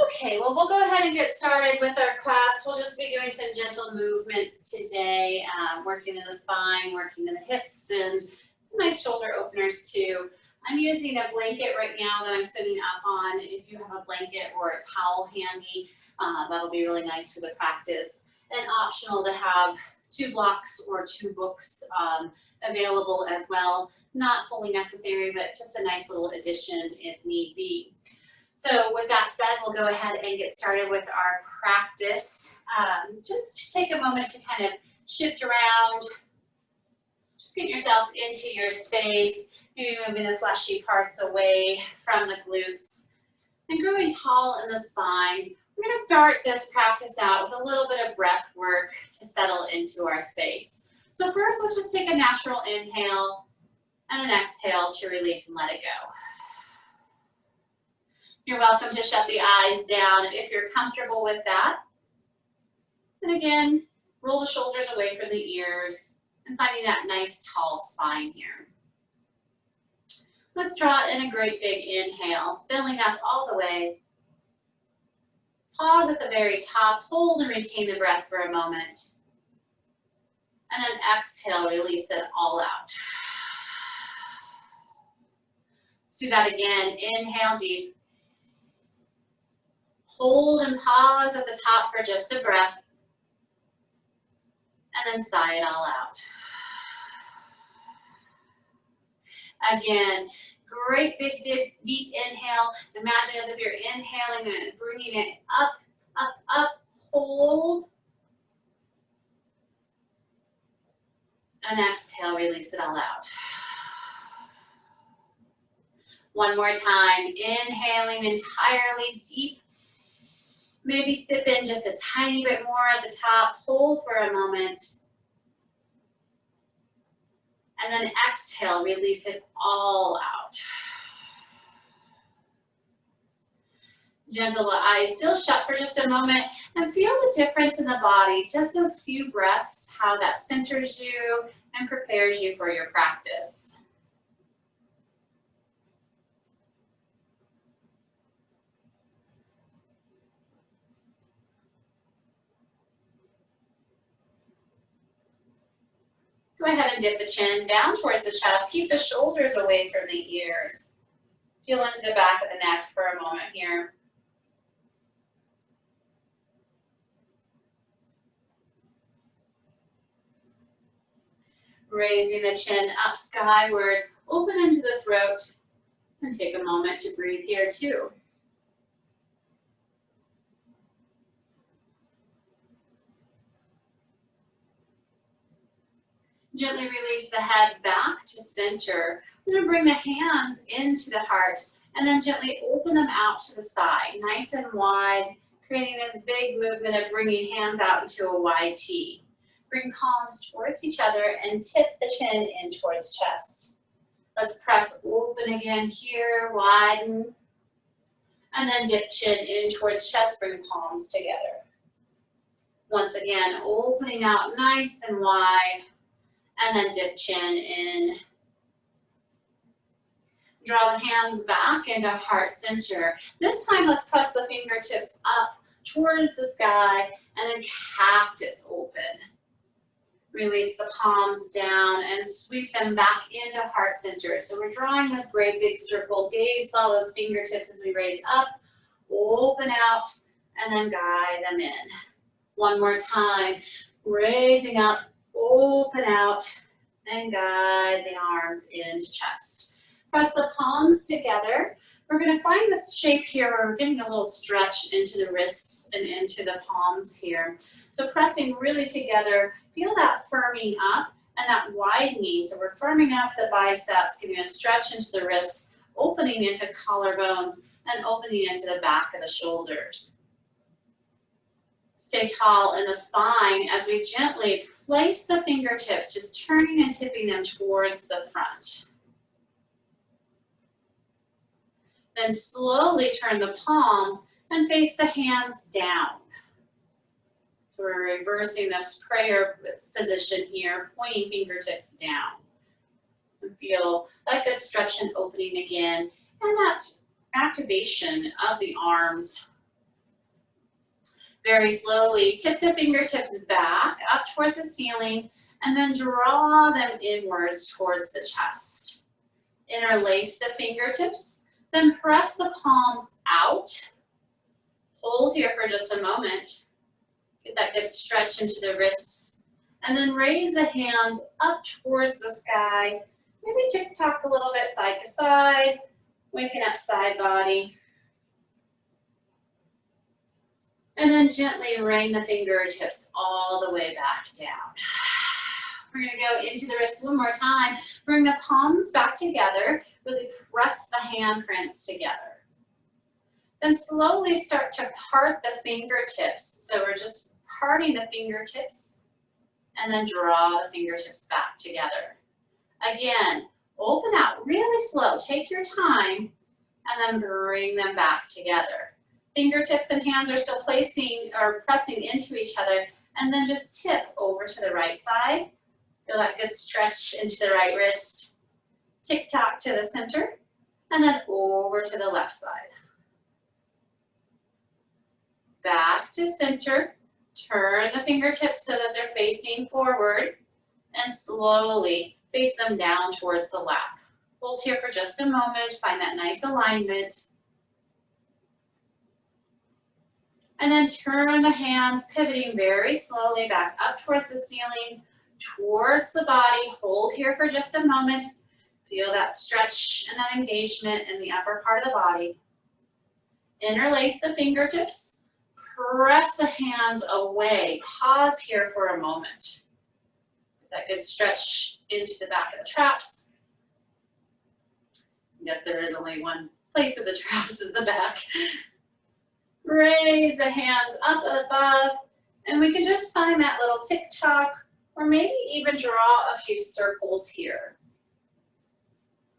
Okay, well, we'll go ahead and get started with our class. We'll just be doing some gentle movements today, working in the spine, working in the hips, and some nice shoulder openers too. I'm using a blanket right now that I'm sitting up on. If you have a blanket or a towel handy, that'll be really nice for the practice. And optional to have 2 blocks or 2 books available as well. Not fully necessary, but just a nice little addition if need be. So with that said, we'll go ahead and get started with our practice. Just take a moment to kind of shift around, just get yourself into your space, maybe moving the fleshy parts away from the glutes. And growing tall in the spine, we're going to start this practice out with a little bit of breath work to settle into our space. So first, let's just take a natural inhale and an exhale to release and let it go. You're welcome to shut the eyes down if you're comfortable with that. And again, roll the shoulders away from the ears and finding that nice tall spine here. Let's draw in a great big inhale, filling up all the way. Pause at the very top, hold and retain the breath for a moment. And then exhale, release it all out. Let's do that again. Inhale deep. Hold and pause at the top for just a breath. And then sigh it all out. Again, great big deep inhale. Imagine as if you're inhaling and bringing it up, up, up. Hold. And exhale, release it all out. One more time. Inhaling entirely deep. Maybe sip in just a tiny bit more at the top. Hold for a moment. And then exhale, release it all out. Gentle eyes still shut for just a moment and feel the difference in the body. Just those few breaths, how that centers you and prepares you for your practice. Go ahead and dip the chin down towards the chest. Keep the shoulders away from the ears. Feel into the back of the neck for a moment here. Raising the chin up skyward, open into the throat, and take a moment to breathe here too. Gently release the head back to center. We're going to bring the hands into the heart and then gently open them out to the side, nice and wide, creating this big movement of bringing hands out into a wide T. Bring palms towards each other and tip the chin in towards chest. Let's press open again here, widen, and then dip chin in towards chest, bring palms together. Once again, opening out nice and wide. And then dip chin in. Draw the hands back into heart center. This time, let's press the fingertips up towards the sky and then cactus open. Release the palms down and sweep them back into heart center. So we're drawing this great big circle. Gaze, follow those fingertips as we raise up, open out, and then guide them in. One more time. Raising up. Open out and guide the arms into chest. Press the palms together. We're going to find this shape here where we're getting a little stretch into the wrists and into the palms here. So pressing really together, feel that firming up and that widening. So we're firming up the biceps, giving a stretch into the wrists, opening into collarbones, and opening into the back of the shoulders. Stay tall in the spine as we gently place the fingertips, just turning and tipping them towards the front. Then slowly turn the palms and face the hands down. So we're reversing this prayer position here, pointing fingertips down. And feel like a stretch and opening again, and that activation of the arms Very slowly, tip the fingertips back up towards the ceiling and then draw them inwards towards the chest. Interlace the fingertips, then press the palms out. Hold here for just a moment. Get that good stretch into the wrists. And then raise the hands up towards the sky. Maybe tick-tock a little bit side to side, waking up side body. And then gently rain the fingertips all the way back down. We're gonna go into the wrists one more time. Bring the palms back together. Really press the handprints together. Then slowly start to part the fingertips. So we're just parting the fingertips and then draw the fingertips back together. Again, open out really slow. Take your time and then bring them back together. Fingertips and hands are still placing or pressing into each other, and then just tip over to the right side. Feel that good stretch into the right wrist. Tick-tock to the center, and then over to the left side. Back to center. Turn the fingertips so that they're facing forward, and slowly face them down towards the lap. Hold here for just a moment. Find that nice alignment. And then turn the hands, pivoting very slowly back up towards the ceiling, towards the body. Hold here for just a moment. Feel that stretch and that engagement in the upper part of the body. Interlace the fingertips. Press the hands away. Pause here for a moment. That good stretch into the back of the traps. Yes, there is only one place of the traps is the back. Raise the hands up and above, and we can just find that little tick-tock, or maybe even draw a few circles here.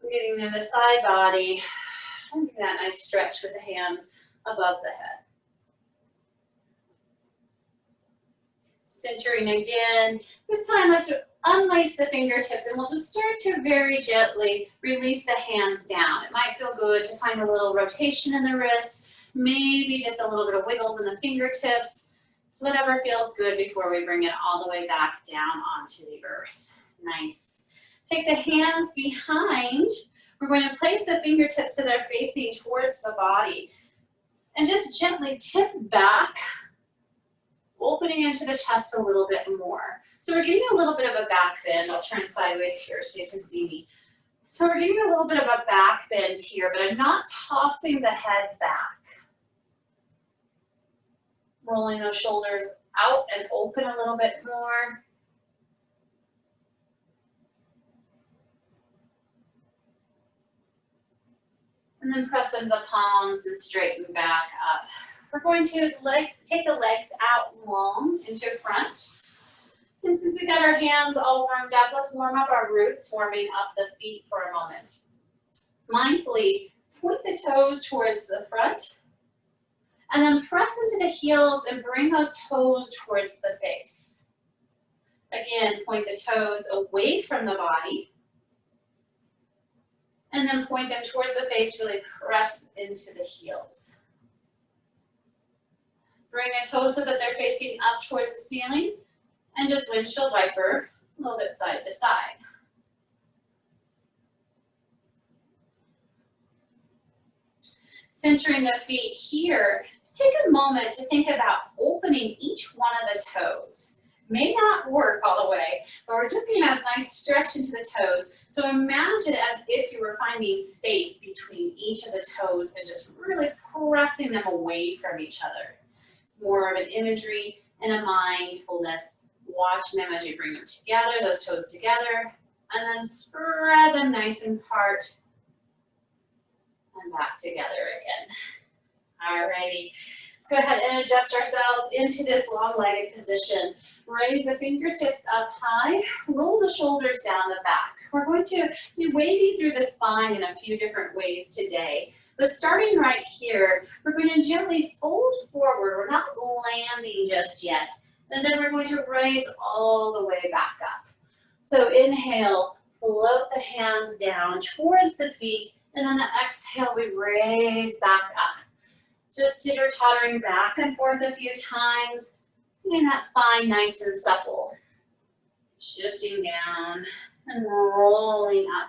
Getting to the side body, and that nice stretch with the hands above the head. Centering again. This time, let's unlace the fingertips, and we'll just start to very gently release the hands down. It might feel good to find a little rotation in the wrists, maybe just a little bit of wiggles in the fingertips. So whatever feels good before we bring it all the way back down onto the earth. Nice. Take the hands behind. We're going to place the fingertips so they're facing towards the body. And just gently tip back, opening into the chest a little bit more. So we're getting a little bit of a back bend. I'll turn sideways here so you can see me. So we're getting a little bit of a back bend here, but I'm not tossing the head back. Rolling those shoulders out and open a little bit more. And then press into the palms and straighten back up. We're going to take the legs out long into front. And since we got our hands all warmed up, let's warm up our roots, warming up the feet for a moment. Mindfully, point the toes towards the front. And then press into the heels and bring those toes towards the face. Again, point the toes away from the body. And then point them towards the face, really press into the heels. Bring the toes so that they're facing up towards the ceiling. And just windshield wiper, a little bit side to side. Centering the feet here, just take a moment to think about opening each one of the toes. May not work all the way, but we're just getting a nice stretch into the toes. So imagine as if you were finding space between each of the toes and just really pressing them away from each other. It's more of an imagery and a mindfulness. Watching them as you bring them together, those toes together, and then spread them nice and apart. And back together again. Alrighty, let's go ahead and adjust ourselves into this long-legged position. Raise the fingertips up high, roll the shoulders down the back. We're going to be waving through the spine in a few different ways today. But starting right here, we're going to gently fold forward. We're not landing just yet. And then we're going to raise all the way back up. So inhale, float the hands down towards the feet. And on the exhale, we raise back up. Just teeter-tottering back and forth a few times, keeping that spine nice and supple. Shifting down and rolling up.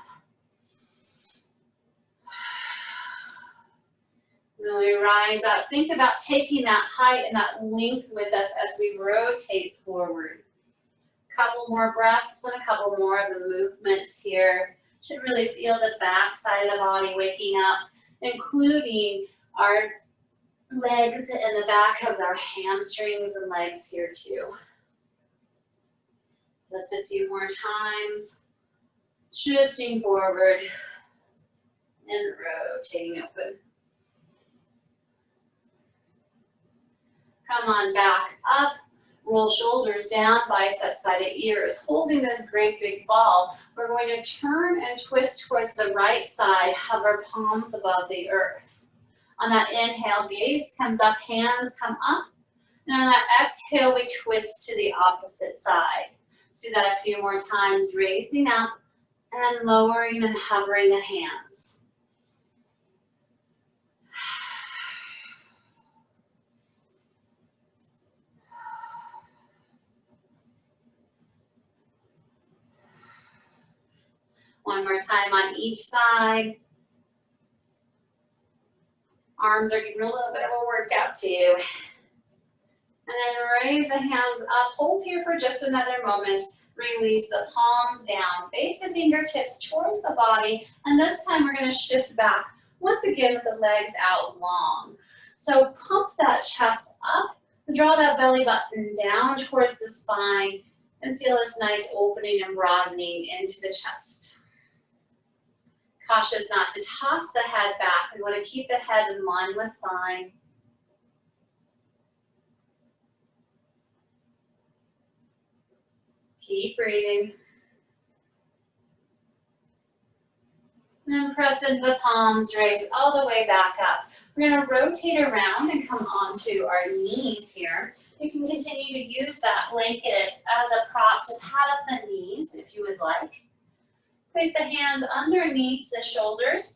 When we rise up, think about taking that height and that length with us as we rotate forward. Couple more breaths and a couple more of the movements here. Should really feel the back side of the body waking up, including our legs and the back of our hamstrings and legs here too. Just a few more times. Shifting forward and rotating open. Come on back up. Roll shoulders down, biceps by the ears. Holding this great big ball, we're going to turn and twist towards the right side, hover palms above the earth. On that inhale, gaze comes up, hands come up. And on that exhale, we twist to the opposite side. Let's do that a few more times, raising up and lowering and hovering the hands. One more time on each side. Arms are getting a little bit of a workout too. And then raise the hands up, hold here for just another moment. Release the palms down, face the fingertips towards the body, and this time we're going to shift back. Once again with the legs out long. So pump that chest up, draw that belly button down towards the spine, and feel this nice opening and broadening into the chest. Cautious not to toss the head back. We want to keep the head in line with spine. Keep breathing. And press into the palms, raise all the way back up. We're going to rotate around and come onto our knees here. You can continue to use that blanket as a prop to pad up the knees if you would like. Place the hands underneath the shoulders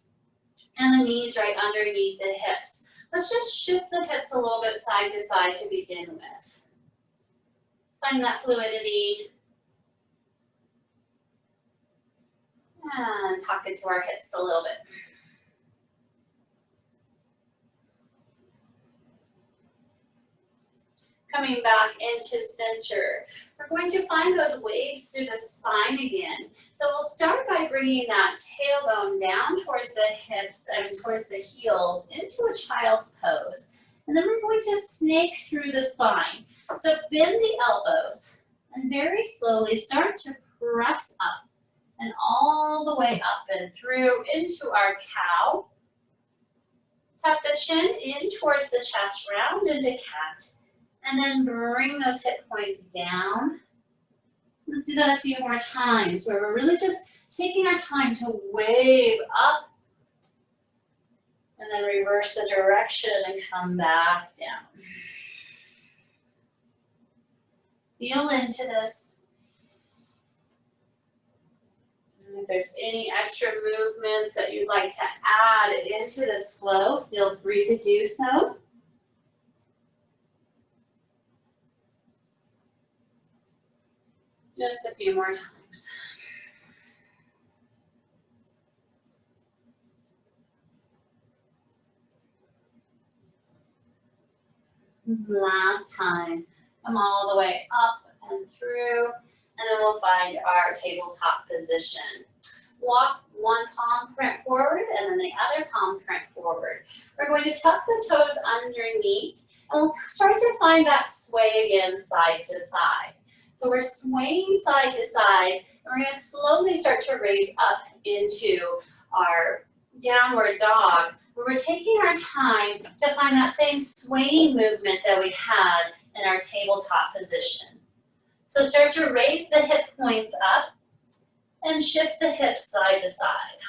and the knees right underneath the hips. Let's just shift the hips a little bit side to side to begin with. Let's find that fluidity. And tuck into our hips a little bit. Coming back into center. We're going to find those waves through the spine again. So we'll start by bringing that tailbone down towards the hips and towards the heels into a child's pose. And then we're going to snake through the spine. So bend the elbows and very slowly start to press up and all the way up and through into our cow. Tuck the chin in towards the chest, round into cat. And then bring those hip points down. Let's do that a few more times where we're really just taking our time to wave up and then reverse the direction and come back down. Feel into this. And if there's any extra movements that you'd like to add into this flow, feel free to do so. Just a few more times. Last time. Come all the way up and through, and then we'll find our tabletop position. Walk one palm print forward and then the other palm print forward. We're going to tuck the toes underneath, and we'll start to find that sway again side to side. So we're swaying side to side, and we're going to slowly start to raise up into our downward dog, where we're taking our time to find that same swaying movement that we had in our tabletop position. So start to raise the hip points up and shift the hips side to side.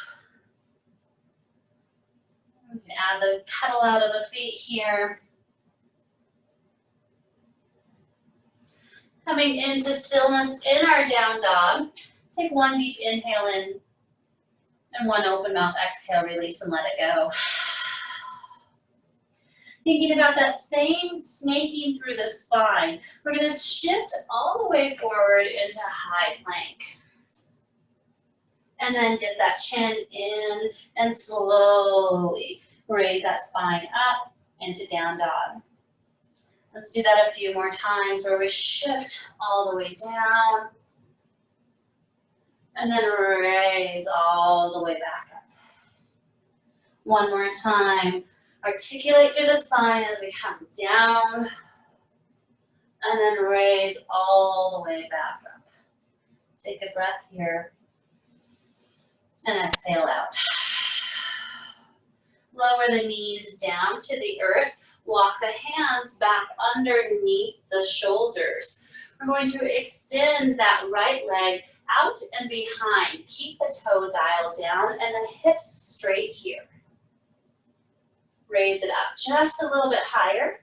We can add the pedal out of the feet here. Coming into stillness in our down dog. Take one deep inhale in and one open mouth exhale, release and let it go. Thinking about that same snaking through the spine. We're going to shift all the way forward into high plank. And then dip that chin in and slowly raise that spine up into down dog. Let's do that a few more times where we shift all the way down and then raise all the way back up. One more time. Articulate through the spine as we come down and then raise all the way back up. Take a breath here and exhale out. Lower the knees down to the earth. Walk the hands back underneath the shoulders. We're going to extend that right leg out and behind. Keep the toe dialed down and the hips straight here. Raise it up just a little bit higher.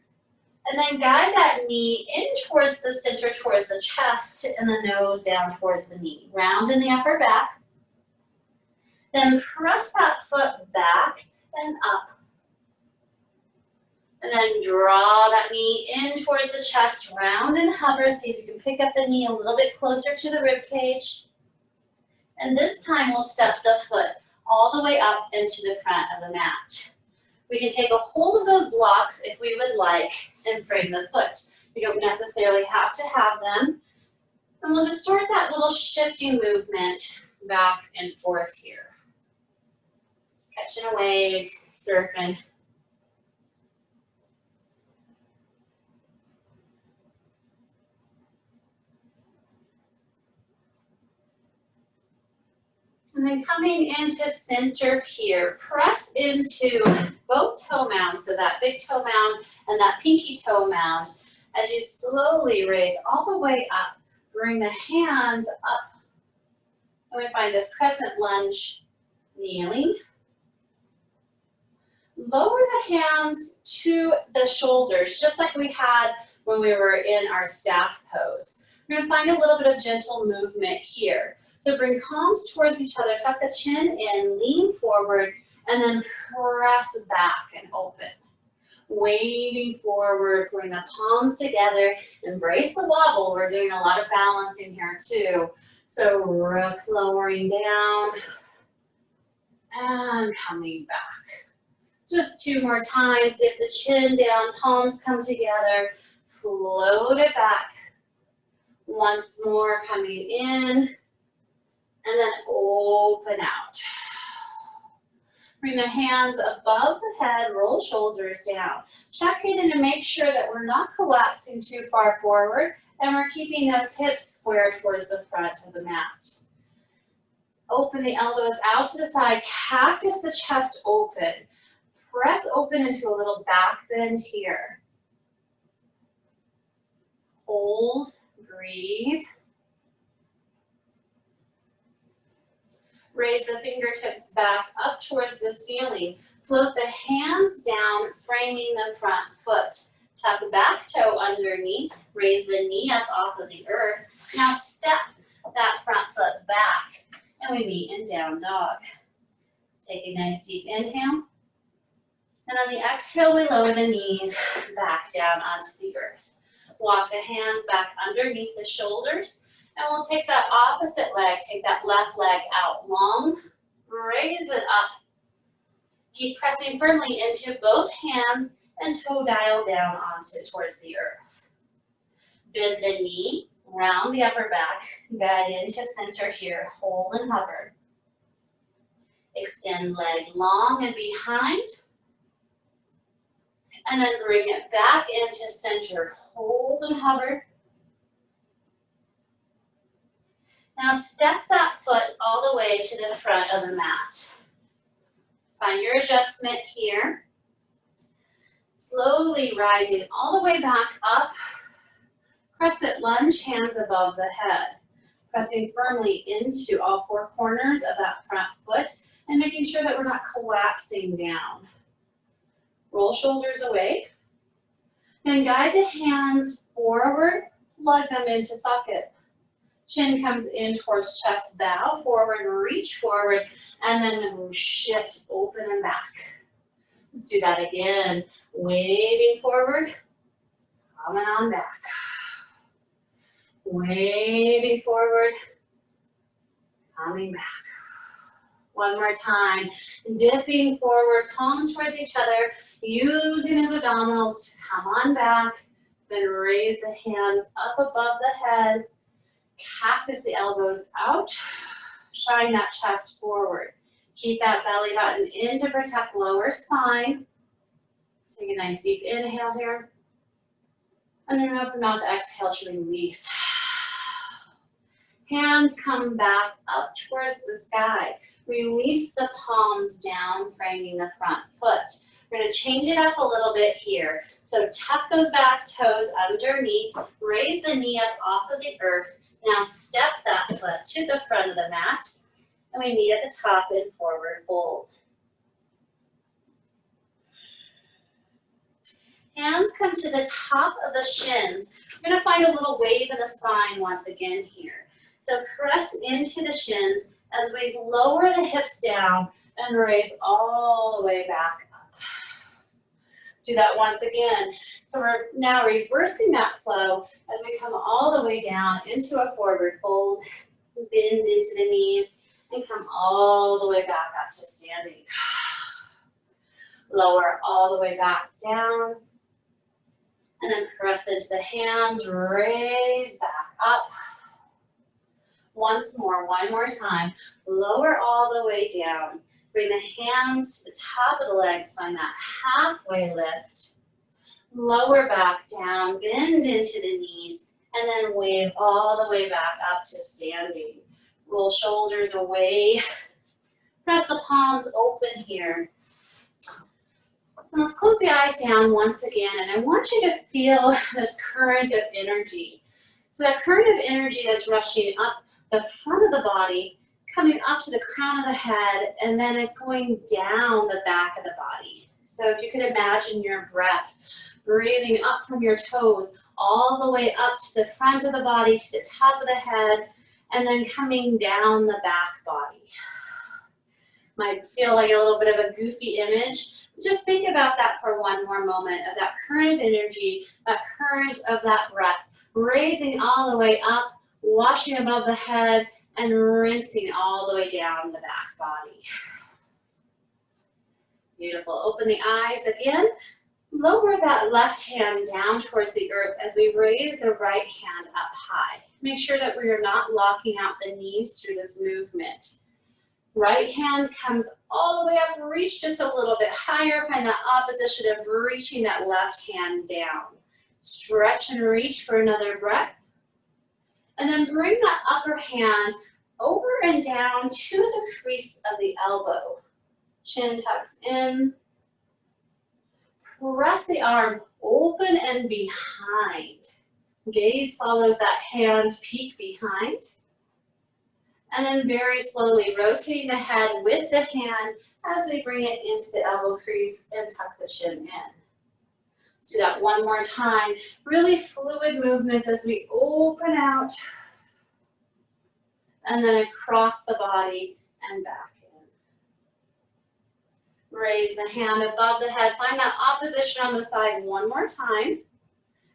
And then guide that knee in towards the center, towards the chest, and the nose down towards the knee. Round in the upper back. Then press that foot back and up. And then draw that knee in towards the chest, round and hover. See if you can pick up the knee a little bit closer to the rib cage. And this time we'll step the foot all the way up into the front of the mat. We can take a hold of those blocks if we would like and frame the foot. We don't necessarily have to have them. And we'll just start that little shifting movement back and forth here. Just catching a wave, surfing. And then coming into center here, press into both toe mounds, so that big toe mound and that pinky toe mound. As you slowly raise all the way up, bring the hands up. And we find this crescent lunge, kneeling. Lower the hands to the shoulders, just like we had when we were in our staff pose. We're going to find a little bit of gentle movement here. So bring palms towards each other, tuck the chin in, lean forward, and then press back and open. Waving forward, bring the palms together, embrace the wobble. We're doing a lot of balancing here too. So lowering down and coming back. Just two more times, dip the chin down, palms come together, float it back. Once more, coming in. And then open out. Bring the hands above the head, roll shoulders down. Check in and make sure that we're not collapsing too far forward and we're keeping those hips square towards the front of the mat. Open the elbows out to the side, cactus the chest open. Press open into a little back bend here. Hold, breathe. Raise the fingertips back up towards the ceiling. Float the hands down, framing the front foot. Tuck the back toe underneath. Raise the knee up off of the earth. Now step that front foot back, and we meet in down dog. Take a nice deep inhale. And on the exhale, we lower the knees back down onto the earth. Walk the hands back underneath the shoulders. And we'll take that opposite leg, take that left leg out long, raise it up. Keep pressing firmly into both hands and toe dial down onto towards the earth. Bend the knee, round the upper back, guide into center here, hold and hover. Extend leg long and behind. And then bring it back into center, hold and hover. Now step that foot all the way to the front of the mat. Find your adjustment here. Slowly rising all the way back up. Crescent lunge, hands above the head. Pressing firmly into all four corners of that front foot and making sure that we're not collapsing down. Roll shoulders away. Then guide the hands forward, plug them into socket. Chin comes in towards chest, bow forward, reach forward, and then shift open and back. Let's do that again. Waving forward, coming on back. Waving forward, coming back. One more time. Dipping forward, palms towards each other, using those abdominals to come on back. Then raise the hands up above the head. Cactus the elbows out. Shine that chest forward. Keep that belly button in to protect lower spine. Take a nice deep inhale here. And then open mouth, exhale to release. Hands come back up towards the sky. Release the palms down, framing the front foot. We're going to change it up a little bit here. So tuck those back toes underneath. Raise the knee up off of the earth. Now step that foot to the front of the mat. And we meet at the top in forward fold. Hands come to the top of the shins. We're going to find a little wave in the spine once again here. So press into the shins as we lower the hips down and raise all the way back up. Let's do that once again. So we're now reversing that flow as we come all the way down into a forward fold, bend into the knees, and come all the way back up to standing. Lower all the way back down. And then press into the hands, raise back up. Once more, one more time. Lower all the way down. Bring the hands to the top of the legs, find that halfway lift. Lower back down, bend into the knees, and then wave all the way back up to standing. Roll shoulders away. Press the palms open here. And let's close the eyes down once again, and I want you to feel this current of energy. So that current of energy that's rushing up the front of the body, coming up to the crown of the head, and then it's going down the back of the body. So if you could imagine your breath breathing up from your toes all the way up to the front of the body, to the top of the head, and then coming down the back body. Might feel like a little bit of a goofy image. Just think about that for one more moment, of that current energy, that current of that breath, raising all the way up, washing above the head, and rinsing all the way down the back body. Beautiful. Open the eyes again. Lower that left hand down towards the earth as we raise the right hand up high. Make sure that we are not locking out the knees through this movement. Right hand comes all the way up, reach just a little bit higher, find that opposition of reaching that left hand down. Stretch and reach for another breath. And then bring that upper hand over and down to the crease of the elbow. Chin tucks in. Press the arm open and behind. Gaze follows that hand, peek behind. And then very slowly rotating the head with the hand as we bring it into the elbow crease and tuck the chin in. Let's do that one more time. Really fluid movements as we open out and then across the body and back in. Raise the hand above the head. Find that opposition on the side one more time.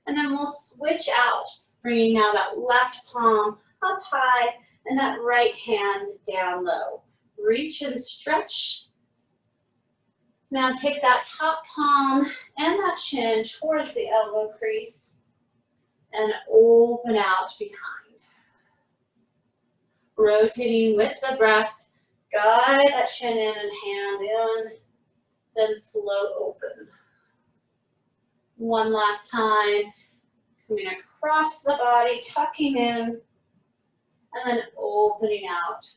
And then we'll switch out, bringing now that left palm up high and that right hand down low. Reach and stretch. Now take that top palm and that chin towards the elbow crease and open out behind. Rotating with the breath, guide that chin in and hand in, then float open. One last time, coming across the body, tucking in, and then opening out.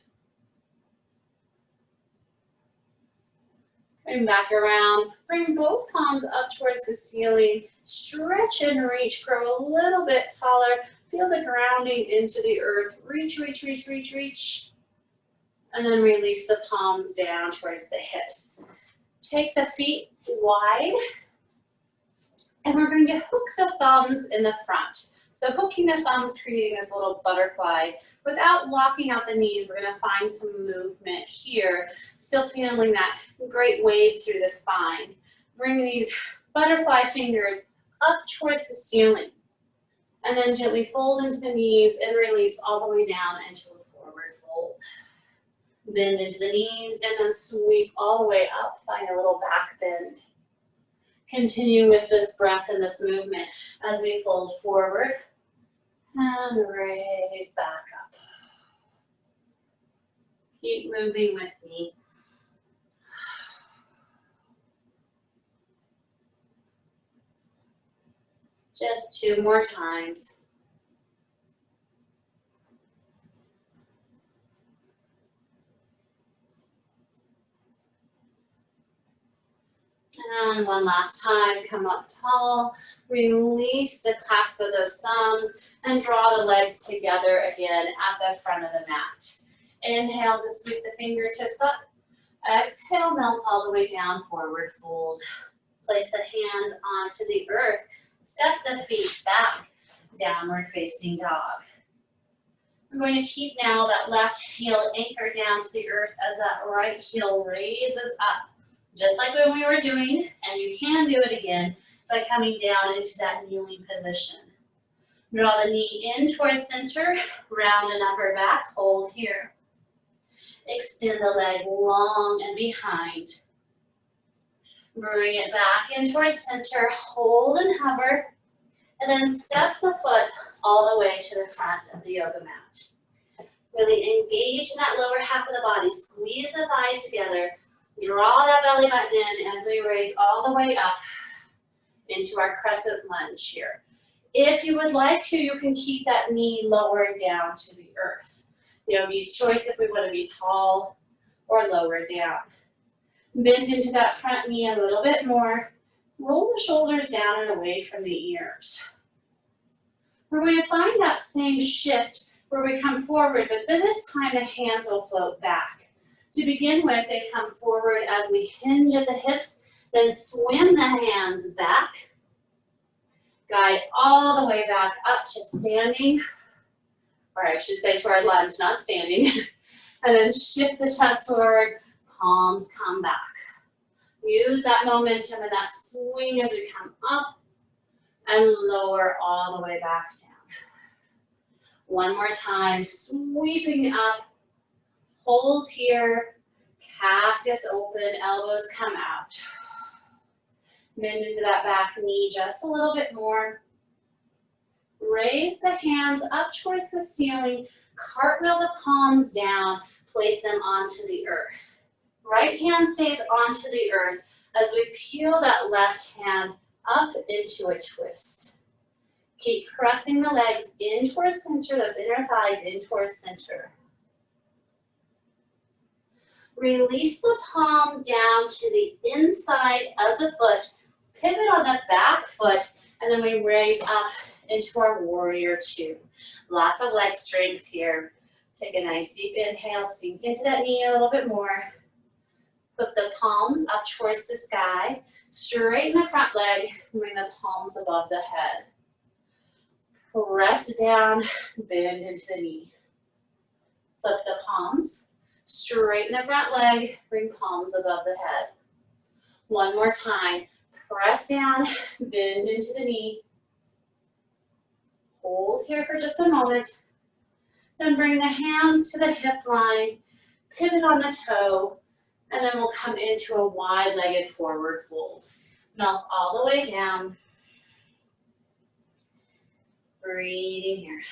Bring back around, bring both palms up towards the ceiling, stretch and reach, grow a little bit taller, feel the grounding into the earth, reach, reach, reach, reach, reach, and then release the palms down towards the hips. Take the feet wide, and we're going to hook the thumbs in the front. So hooking the thumbs, creating this little butterfly. Without locking out the knees, we're going to find some movement here. Still feeling that great wave through the spine. Bring these butterfly fingers up towards the ceiling. And then gently fold into the knees and release all the way down into a forward fold. Bend into the knees and then sweep all the way up. Find a little back bend. Continue with this breath and this movement as we fold forward and raise back up. Keep moving with me. Just 2 more times. And one last time, come up tall, release the clasp of those thumbs, and draw the legs together again at the front of the mat. Inhale to sweep the fingertips up. Exhale, melt all the way down, forward fold. Place the hands onto the earth. Step the feet back, downward facing dog. I'm going to keep now that left heel anchored down to the earth as that right heel raises up. Just like when we were doing, and you can do it again by coming down into that kneeling position. Draw the knee in towards center, round and upper back, hold here. Extend the leg long and behind. Bring it back in towards center, hold and hover, and then step the foot all the way to the front of the yoga mat. Really engage in that lower half of the body, squeeze the thighs together, draw that belly button in as we raise all the way up into our crescent lunge here. If you would like to, you can keep that knee lowered down to the earth. Yogi's choice if we want to be tall or lower down. Bend into that front knee a little bit more. Roll the shoulders down and away from the ears. We're going to find that same shift where we come forward, but this time the hands will float back. To begin with, they come forward as we hinge at the hips, then swim the hands back. Guide all the way back up to standing, or I should say to our lunge, not standing. And then shift the chest forward, palms come back. Use that momentum and that swing as we come up and lower all the way back down. One more time, sweeping up, hold here, cactus open, elbows come out. Bend into that back knee just a little bit more. Raise the hands up towards the ceiling, cartwheel the palms down, place them onto the earth. Right hand stays onto the earth as we peel that left hand up into a twist. Keep pressing the legs in towards center, those inner thighs in towards center. Release the palm down to the inside of the foot, pivot on the back foot, and then we raise up into our warrior two. Lots of leg strength here. Take a nice deep inhale, sink into that knee a little bit more. Put the palms up towards the sky. Straighten the front leg, bring the palms above the head. Press down, bend into the knee. Flip the palms, straighten the front leg, bring palms above the head. One more time, press down, bend into the knee. Hold here for just a moment. Then bring the hands to the hip line, pivot on the toe, and then we'll come into a wide-legged forward fold. Melt all the way down. Breathing here.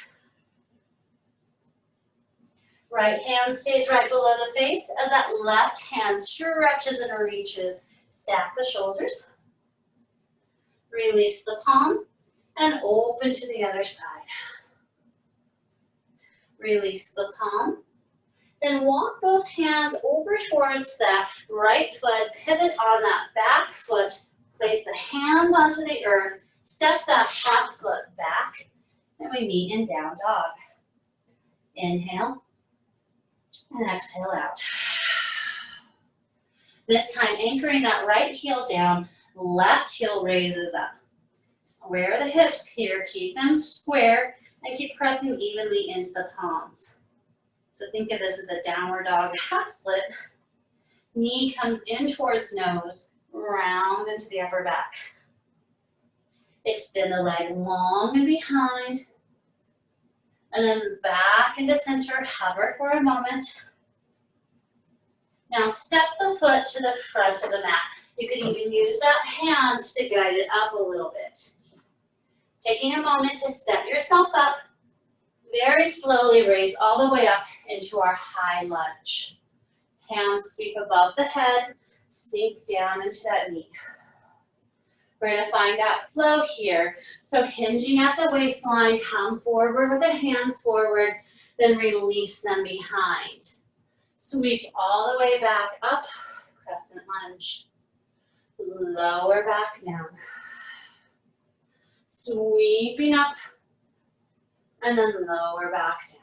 Right hand stays right below the face as that left hand stretches and reaches. Stack the shoulders. Release the palm and open to the other side. Release the palm. Then walk both hands over towards that right foot. Pivot on that back foot. Place the hands onto the earth. Step that front foot back. And we meet in down dog. Inhale. And exhale out. This time anchoring that right heel down, left heel raises up. Square the hips here, keep them square, and keep pressing evenly into the palms. So think of this as a downward dog half split. Knee comes in towards nose, round into the upper back. Extend the leg long and behind, and then back into center, hover for a moment. Now step the foot to the front of the mat. You can even use that hand to guide it up a little bit. Taking a moment to set yourself up, very slowly raise all the way up into our high lunge. Hands sweep above the head, sink down into that knee. We're going to find that flow here. So hinging at the waistline, come forward with the hands forward, then release them behind. Sweep all the way back up, crescent lunge. Lower back down. Sweeping up, and then lower back down.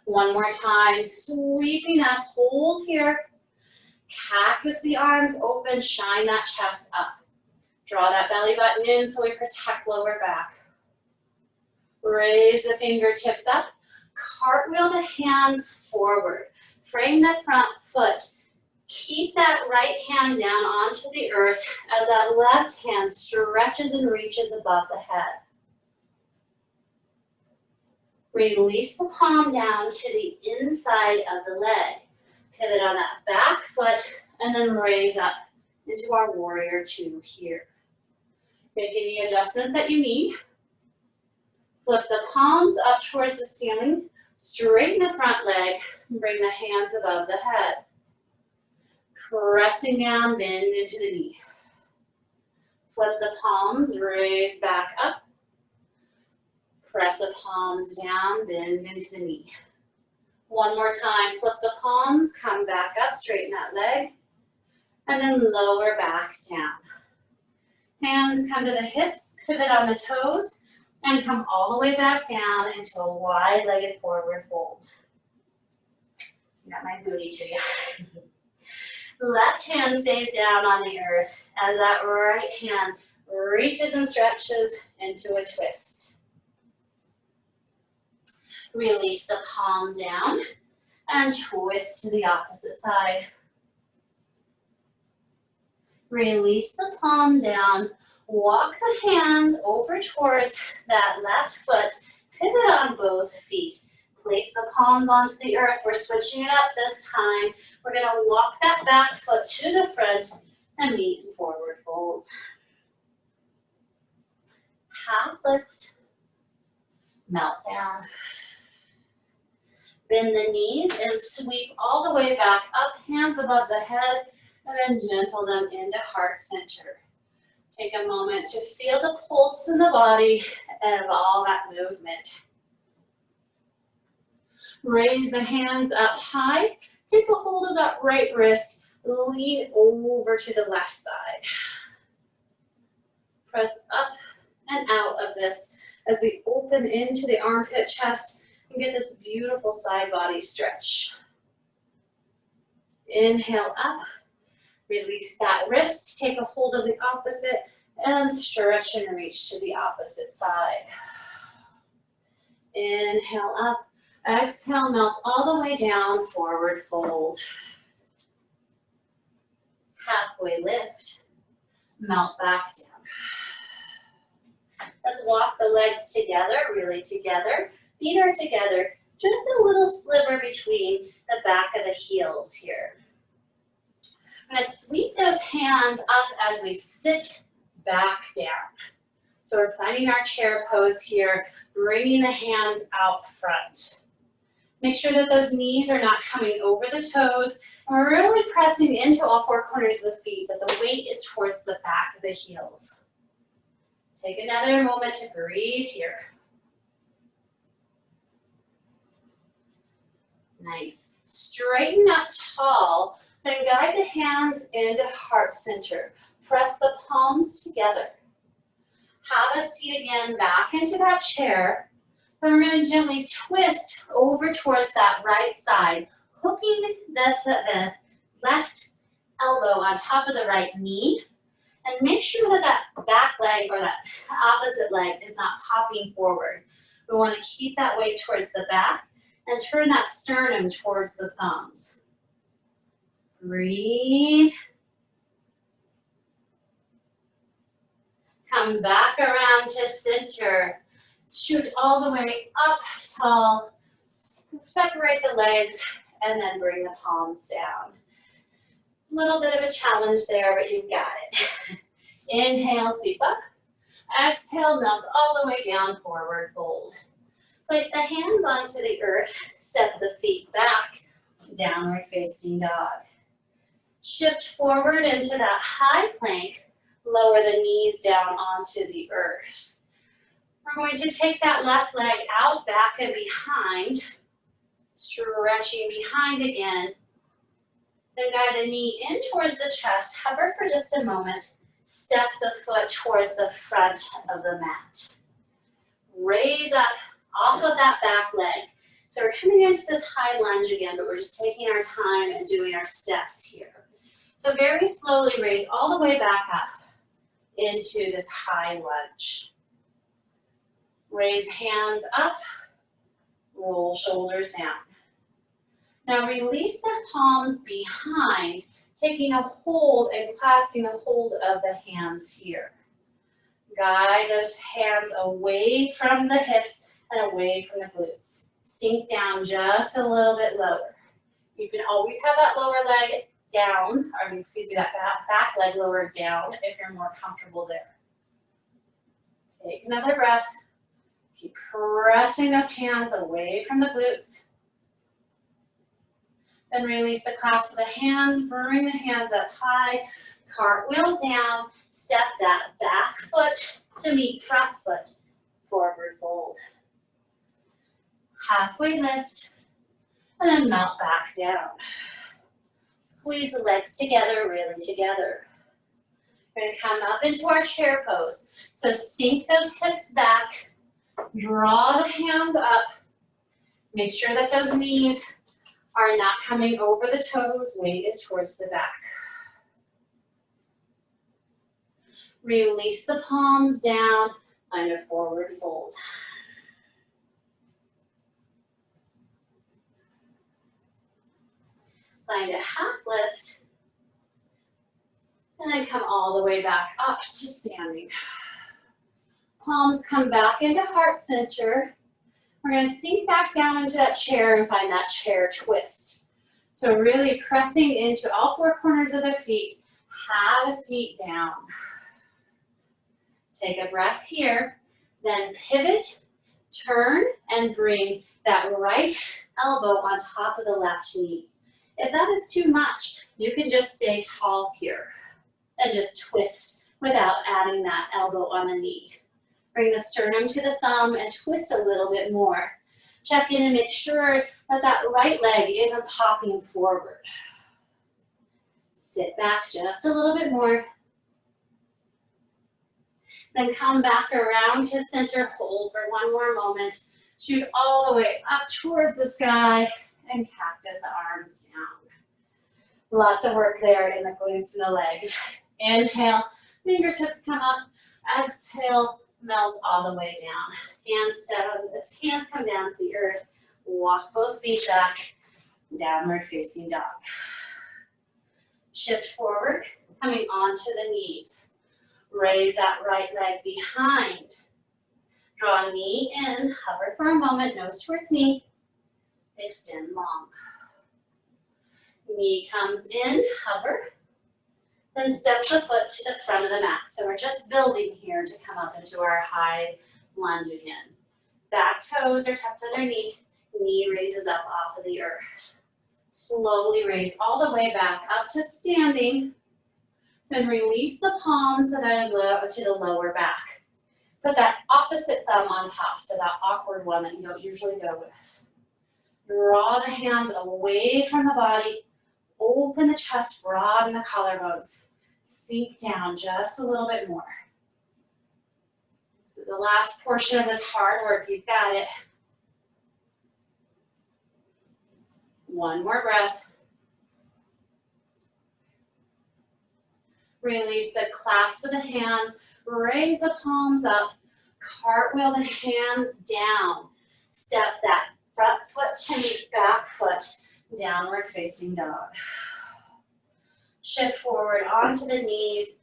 One more time, sweeping up, hold here. Cactus the arms open, shine that chest up. Draw that belly button in so we protect lower back. Raise the fingertips up. Cartwheel the hands forward. Frame the front foot. Keep that right hand down onto the earth as that left hand stretches and reaches above the head. Release the palm down to the inside of the leg. Pivot on that back foot and then raise up into our warrior two here. Make any adjustments that you need. Flip the palms up towards the ceiling. Straighten the front leg and bring the hands above the head. Pressing down, bend into the knee. Flip the palms, raise back up. Press the palms down, bend into the knee. One more time, flip the palms, come back up, straighten that leg, and then lower back down. Hands come to the hips, pivot on the toes, and come all the way back down into a wide-legged forward fold. Got my booty to you. Left hand stays down on the earth as that right hand reaches and stretches into a twist. Release the palm down and twist to the opposite side. Release the palm down. Walk the hands over towards that left foot. Pivot on both feet. Place the palms onto the earth. We're switching it up this time. We're going to walk that back foot to the front and meet in forward fold. Half lift. Melt down. Bend the knees and sweep all the way back up, hands above the head, and then gentle them into heart center. Take a moment to feel the pulse in the body of all that movement. Raise the hands up high. Take a hold of that right wrist. Lean over to the left side. Press up and out of this as we open into the armpit chest and get this beautiful side body stretch. Inhale up. Release that wrist. Take a hold of the opposite and stretch and reach to the opposite side. Inhale up. Exhale, melt all the way down, forward fold. Halfway lift, melt back down. Let's walk the legs together, really together. Feet are together, just a little sliver between the back of the heels here. I'm gonna sweep those hands up as we sit back down. So we're finding our chair pose here, bringing the hands out front. Make sure that those knees are not coming over the toes. And we're really pressing into all four corners of the feet, but the weight is towards the back of the heels. Take another moment to breathe here. Nice. Straighten up tall, then guide the hands into heart center. Press the palms together. Have a seat again back into that chair. And we're going to gently twist over towards that right side, hooking the left elbow on top of the right knee. And make sure that that back leg or that opposite leg is not popping forward. We want to keep that weight towards the back and turn that sternum towards the thumbs. Breathe Come back around to center. Shoot all the way up tall. Separate the legs and then bring the palms down. A little bit of a challenge there, but you've got it. Inhale, sweep up. Exhale, melt all the way down, forward fold. Place the hands onto the earth, step the feet back, downward facing dog. Shift forward into that high plank, lower the knees down onto the earth. We're going to take that left leg out, back and behind, stretching behind again. Then guide the knee in towards the chest, hover for just a moment, step the foot towards the front of the mat. Raise up off of that back leg. So we're coming into this high lunge again, but we're just taking our time and doing our steps here. So very slowly raise all the way back up into this high lunge. Raise hands up, roll shoulders down. Now release the palms behind, taking a hold and clasping a hold of the hands here. Guide those hands away from the hips and away from the glutes. Sink down just a little bit lower. You can always have that lower leg down, that back leg lowered down if you're more comfortable there. Take another breath. Keep pressing those hands away from the glutes. Then release the clasp of the hands, bring the hands up high, cartwheel down, step that back foot to meet front foot, forward fold. Halfway lift, and then melt back down. Squeeze the legs together, really together. We're gonna come up into our chair pose. So sink those hips back, draw the hands up, make sure that those knees are not coming over the toes, weight is towards the back. Release the palms down, find a forward fold. Find a half lift, and then come all the way back up to standing. Palms come back into heart center. We're going to sink back down into that chair and find that chair twist. So really pressing into all four corners of the feet. Have a seat down. Take a breath here. Then pivot, turn, and bring that right elbow on top of the left knee. If that is too much, you can just stay tall here and just twist without adding that elbow on the knee. Bring the sternum to the thumb and twist a little bit more. Check in and make sure that that right leg isn't popping forward. Sit back just a little bit more. Then come back around to center, hold for one more moment. Shoot all the way up towards the sky and cactus the arms down. Lots of work there in the glutes and the legs. Inhale, fingertips come up. Exhale, melt all the way down. Hands come down to the earth. Walk both feet back. Downward facing dog. Shift forward, coming onto the knees. Raise that right leg behind. Draw knee in, hover for a moment, nose towards knee. Extend long. Knee comes in, hover. Then step the foot to the front of the mat. So we're just building here to come up into our high lunge again. Back toes are tucked underneath. Knee raises up off of the earth. Slowly raise all the way back up to standing. Then release the palms to the lower back. Put that opposite thumb on top, so that awkward one that you don't usually go with. Draw the hands away from the body. Open the chest, broaden the collarbones. Sink down just a little bit more. This is the last portion of this hard work. You've got it. One more breath. Release the clasp of the hands. Raise the palms up. Cartwheel the hands down. Step that front foot to meet back foot. Downward facing dog. Shift forward onto the knees.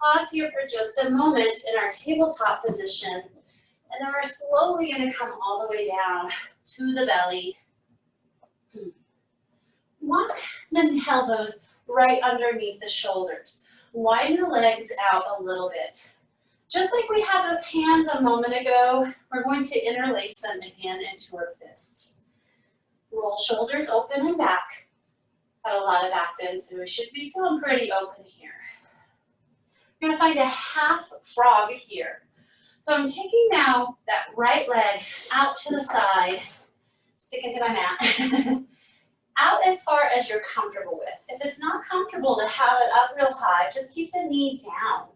pause here for just a moment in our tabletop position, and then we're slowly going to come all the way down to the belly. Walk the elbows right underneath the shoulders. Widen the legs out a little bit. Just like we had those hands a moment ago, we're going to interlace them again into a fist. Roll shoulders open and back. Got a lot of back bend, so we should be feeling pretty open here. We're going to find a half frog here. So I'm taking now that right leg out to the side, sticking to my mat, out as far as you're comfortable with. If it's not comfortable to have it up real high, just keep the knee down.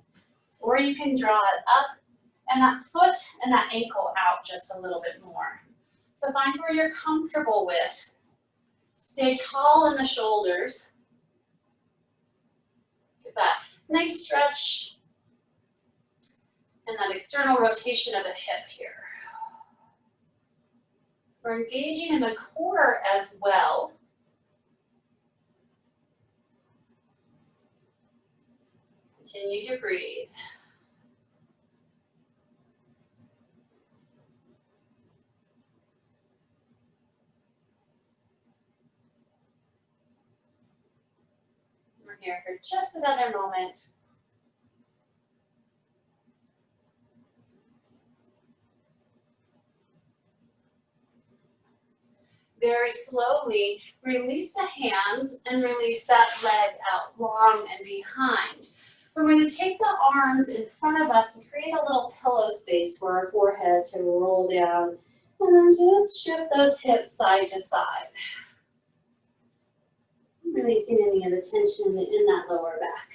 Or you can draw it up and that foot and that ankle out just a little bit more. So find where you're comfortable with. Stay tall in the shoulders. Get that nice stretch and that external rotation of the hip here. We're engaging in the core as well. Continue to breathe. We're here for just another moment. Very slowly, release the hands and release that leg out long and behind. We're going to take the arms in front of us and create a little pillow space for our forehead to roll down. And then just shift those hips side to side. Releasing any of the tension in that lower back.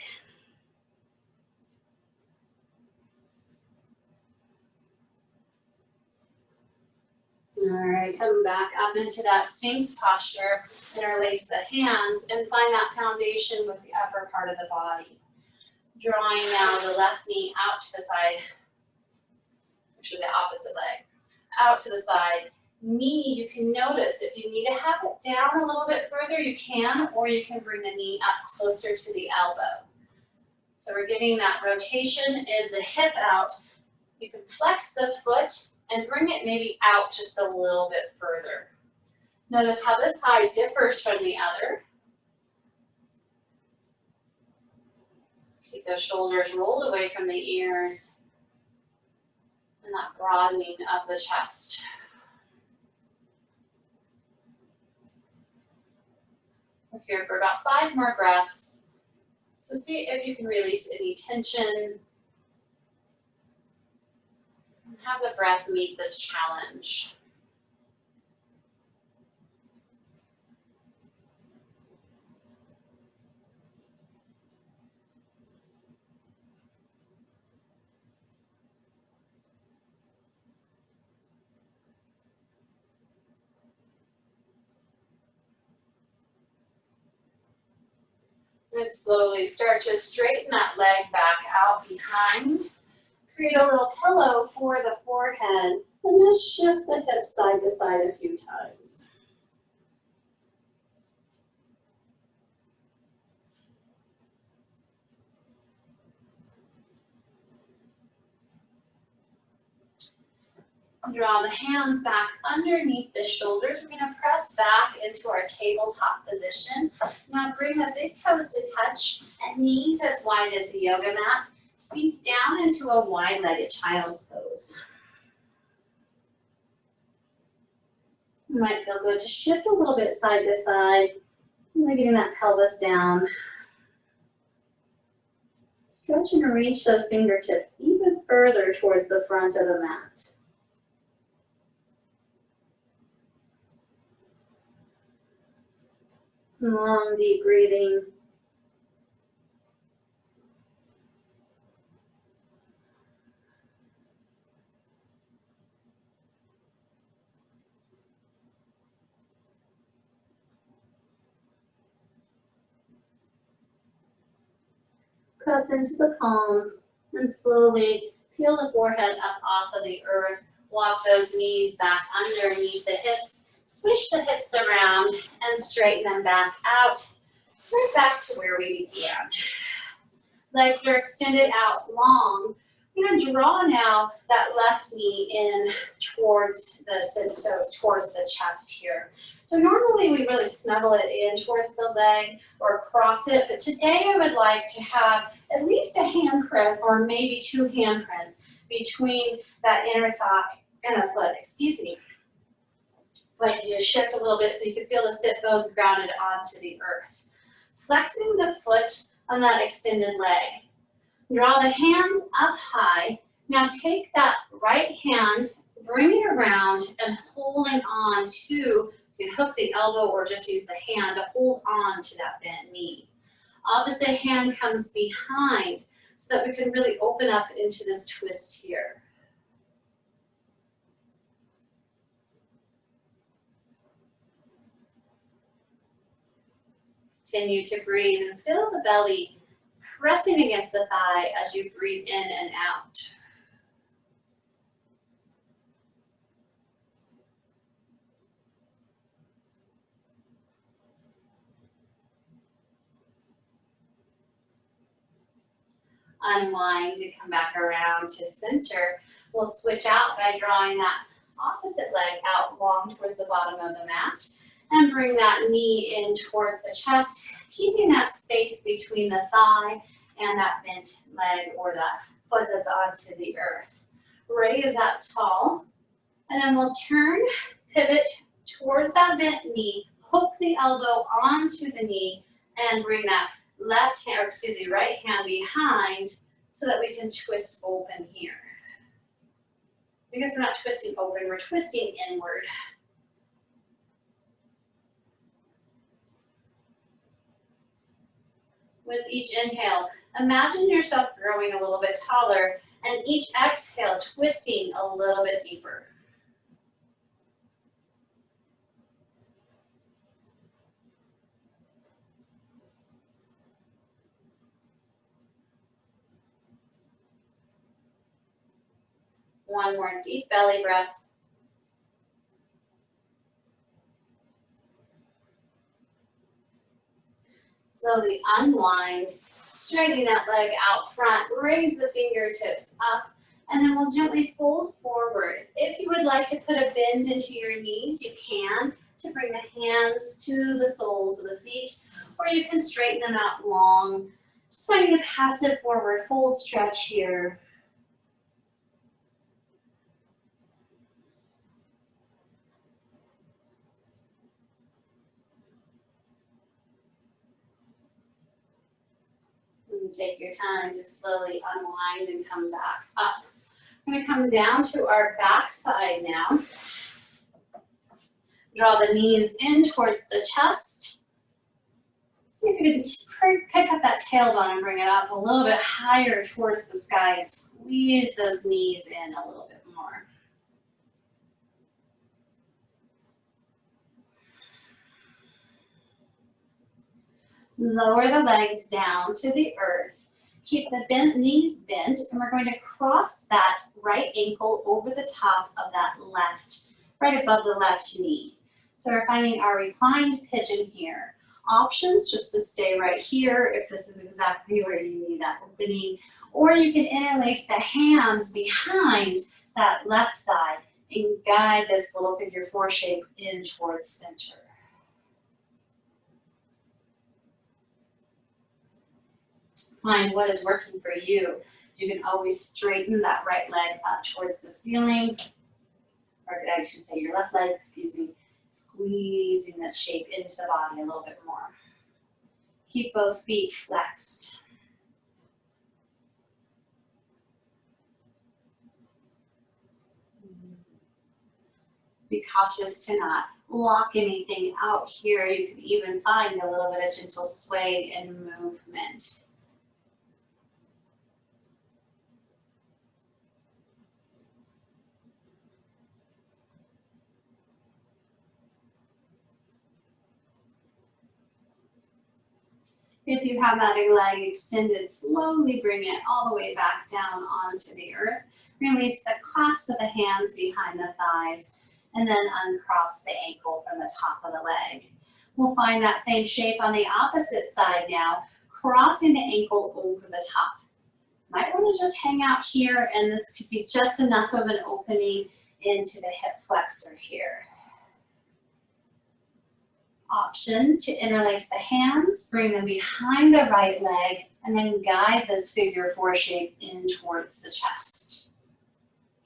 All right, come back up into that Sphinx posture, interlace the hands, and find that foundation with the upper part of the body. Drawing now the left knee out to the side, actually the opposite leg, out to the side. Knee, you can notice if you need to have it down a little bit further, you can, or you can bring the knee up closer to the elbow. So we're getting that rotation of the hip out. You can flex the foot and bring it maybe out just a little bit further. Notice how this side differs from the other. Keep those shoulders rolled away from the ears and that broadening of the chest. We're here for about 5 more breaths. So see if you can release any tension. And have the breath meet this challenge. And slowly start to straighten that leg back out behind. Create a little pillow for the forehead and just shift the hips side to side a few times. Draw the hands back underneath the shoulders. We're going to press back into our tabletop position. Now bring the big toes to touch and knees as wide as the yoga mat. Sink down into a wide-legged child's pose. You might feel good to shift a little bit side to side, really getting that pelvis down. Stretch and reach those fingertips even further towards the front of the mat. Long, deep breathing. Press into the palms and slowly peel the forehead up off of the earth. Walk those knees back underneath the hips. Swish the hips around and straighten them back out. Right back to where we began. Legs are extended out long. We're going to draw now that left knee in towards the chest here. So normally we really snuggle it in towards the leg or cross it, but today I would like to have at least a handprint or maybe two handprints between that inner thigh and the foot, excuse me. Like you shift a little bit so you can feel the sit bones grounded onto the earth. Flexing the foot on that extended leg. Draw the hands up high. Now take that right hand, bring it around and holding on to, you can hook the elbow or just use the hand to hold on to that bent knee. Opposite hand comes behind so that we can really open up into this twist here. Continue to breathe and feel the belly pressing against the thigh as you breathe in and out. Unwind and come back around to center. We'll switch out by drawing that opposite leg out long towards the bottom of the mat and bring that knee in towards the chest, keeping that space between the thigh and that bent leg or that foot that's onto the earth. Raise up tall, and then we'll turn, pivot towards that bent knee, hook the elbow onto the knee, and bring that right hand behind so that we can twist open here. Because we're not twisting open, we're twisting inward. With each inhale, imagine yourself growing a little bit taller, and each exhale twisting a little bit deeper. One more deep belly breath. Slowly unwind, straightening that leg out front, raise the fingertips up, and then we'll gently fold forward. If you would like to put a bend into your knees, you can, to bring the hands to the soles of the feet, or you can straighten them out long. Just finding a passive forward fold stretch here. Take your time to slowly unwind and come back up. We're going to come down to our back side now. Draw the knees in towards the chest. See if you can pick up that tailbone and bring it up a little bit higher towards the sky and squeeze those knees in a little bit more. Lower the legs down to the earth. Keep the bent knees bent, and we're going to cross that right ankle over the top of that left, right above the left knee. So we're finding our reclined pigeon here. Options just to stay right here if this is exactly where you need that opening, or you can interlace the hands behind that left thigh and guide this little figure four shape in towards center. Find what is working for you. You can always straighten that right leg up towards the ceiling, or I should say your left leg, excuse me, squeezing this shape into the body a little bit more. Keep both feet flexed. Be cautious to not lock anything out here. You can even find a little bit of gentle sway and movement. If you have that leg extended, slowly bring it all the way back down onto the earth. Release the clasp of the hands behind the thighs, and then uncross the ankle from the top of the leg. We'll find that same shape on the opposite side now. crossing the ankle over the top. Might want to just hang out here, and this could be just enough of an opening into the hip flexor here. Option to interlace the hands, bring them behind the right leg, and then guide this figure four shape in towards the chest.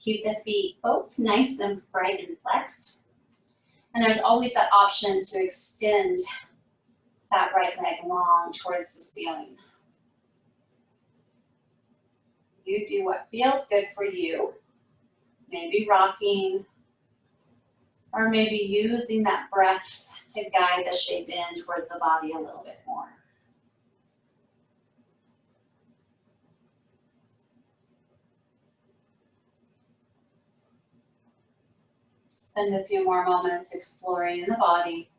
Keep the feet both nice and bright and flexed. And there's always that option to extend that right leg long towards the ceiling. You do what feels good for you. Maybe rocking, or maybe using that breath to guide the shape in towards the body a little bit more. Spend a few more moments exploring the body.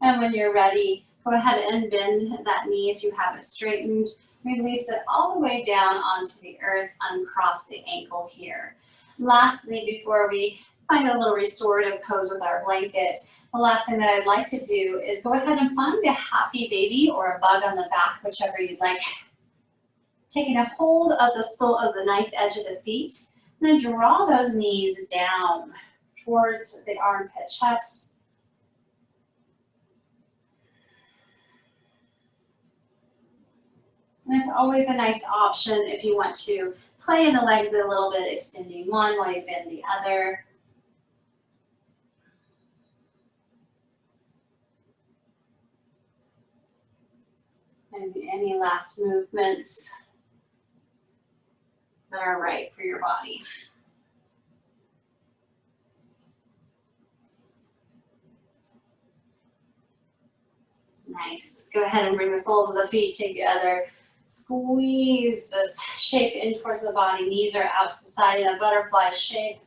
And when you're ready, go ahead and bend that knee if you have it straightened. Release it all the way down onto the earth, uncross the ankle here. Lastly, before we find a little restorative pose with our blanket, the last thing that I'd like to do is go ahead and find a happy baby or a bug on the back, whichever you'd like. Taking a hold of the sole of the knife edge of the feet, and then draw those knees down towards the armpit chest. And it's always a nice option if you want to play in the legs a little bit, extending one while you bend the other. And any last movements that are right for your body. Nice. Go ahead and bring the soles of the feet together. Squeeze this shape in towards the body. Knees are out to the side in a butterfly shape.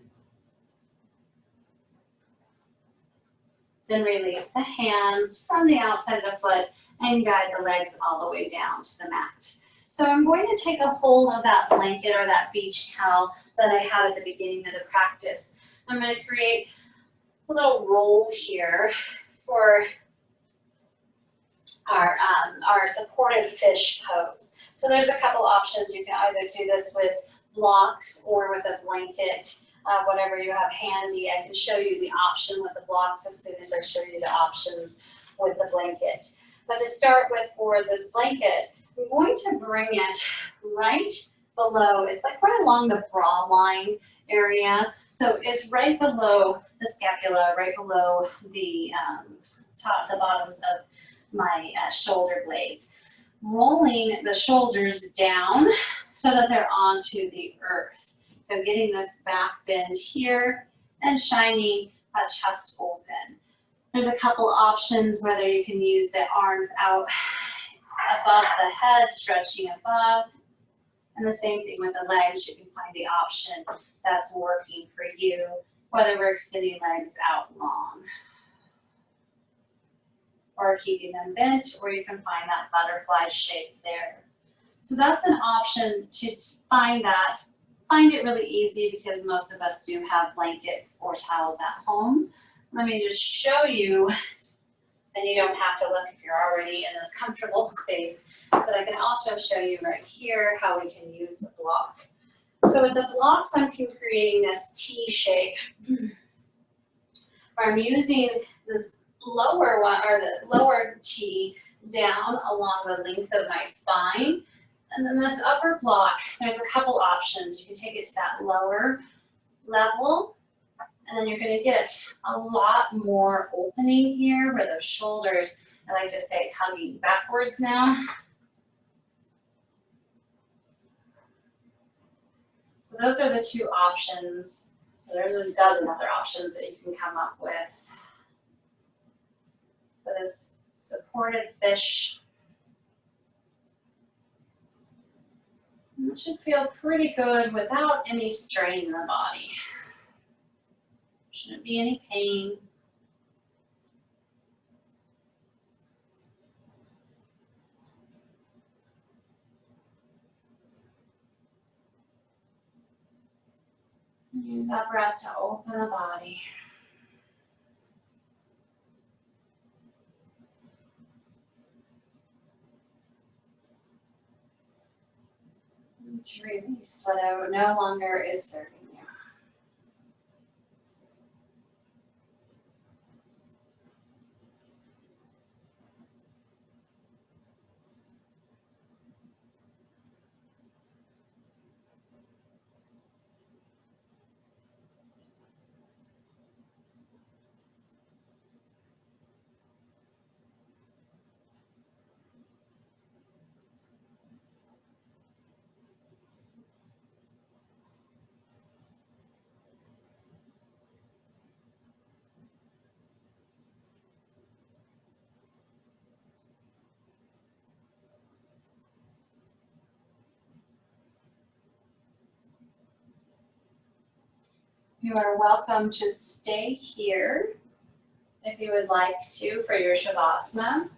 Then release the hands from the outside of the foot and guide the legs all the way down to the mat. So I'm going to take a hold of that blanket or that beach towel that I had at the beginning of the practice. I'm going to create a little roll here for our supported fish pose. So there's a couple options. You can either do this with blocks or with a blanket, whatever you have handy. I can show you the option with the blocks as soon as I show you the options with the blanket. But to start with, for this blanket, I'm going to bring it right below, it's like right along the bra line area. So it's right below the scapula, right below the the bottoms of my shoulder blades. Rolling the shoulders down so that they're onto the earth. So getting this back bend here and shining that chest open. There's a couple options whether you can use the arms out above the head, stretching above. And the same thing with the legs, you can find the option that's working for you, whether we're extending legs out long or keeping them bent, or you can find that butterfly shape there. So that's an option to find that. Find it really easy because most of us do have blankets or towels at home. Let me just show you, and you don't have to look if you're already in this comfortable space, but I can also show you right here how we can use the block. So with the blocks, I'm creating this T shape where I'm using this lower one, or the lower T down along the length of my spine. And then this upper block, there's a couple options. You can take it to that lower level, and then you're going to get a lot more opening here where those shoulders, I like to say, hugging backwards now. So those are the two options. There's a dozen other options that you can come up with for this supported fish. And it should feel pretty good without any strain in the body. Shouldn't be any pain. Use that breath to open the body. And to release what no longer is serving you. You are welcome to stay here if you would like to for your Shavasana.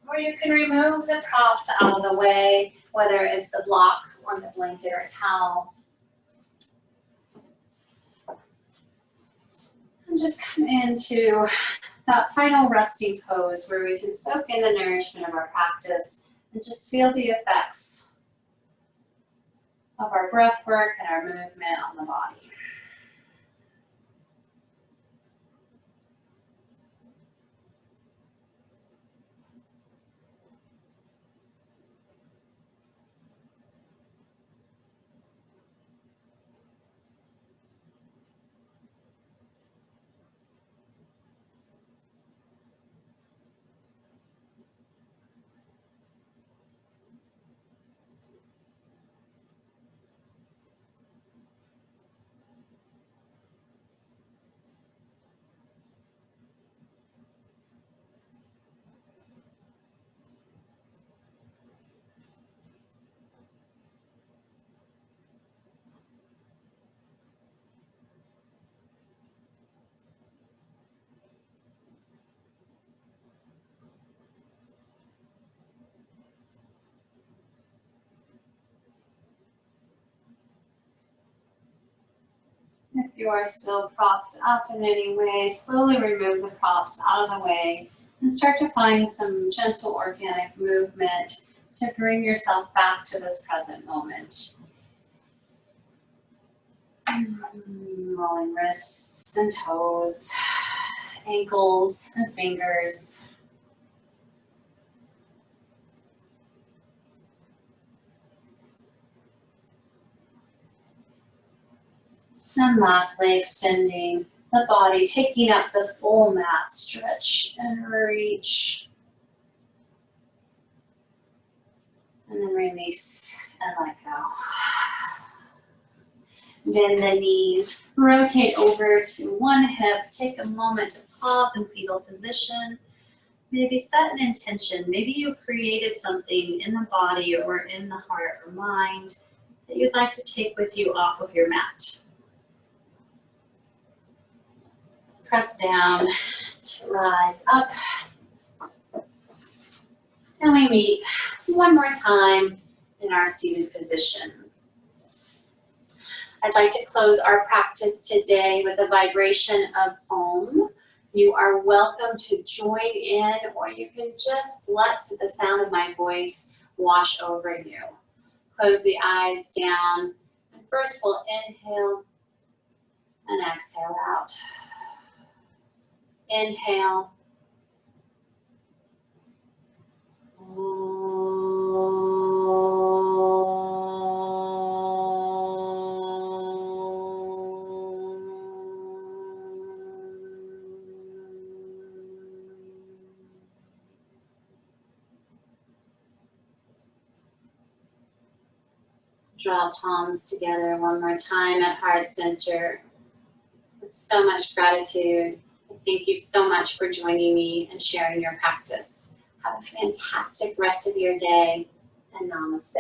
Or you can remove the props out of the way, whether it's the block or the blanket or towel. And just come into that final resting pose where we can soak in the nourishment of our practice and just feel the effects of our breath work and our movement on the body. If you are still propped up in any way, slowly remove the props out of the way and start to find some gentle organic movement to bring yourself back to this present moment. Rolling wrists and toes, ankles and fingers. And lastly, extending the body, taking up the full mat, stretch and reach. And then release and let go. Bend the knees, rotate over to one hip, take a moment to pause in fetal position. Maybe set an intention. Maybe you created something in the body or in the heart or mind that you'd like to take with you off of your mat. Press down to rise up. And we meet one more time in our seated position. I'd like to close our practice today with a vibration of Om. You are welcome to join in, or you can just let the sound of my voice wash over you. Close the eyes down, and first we'll inhale and exhale out. Inhale. Draw palms together one more time at heart center. With so much gratitude. Thank you so much for joining me and sharing your practice. Have a fantastic rest of your day, and namaste.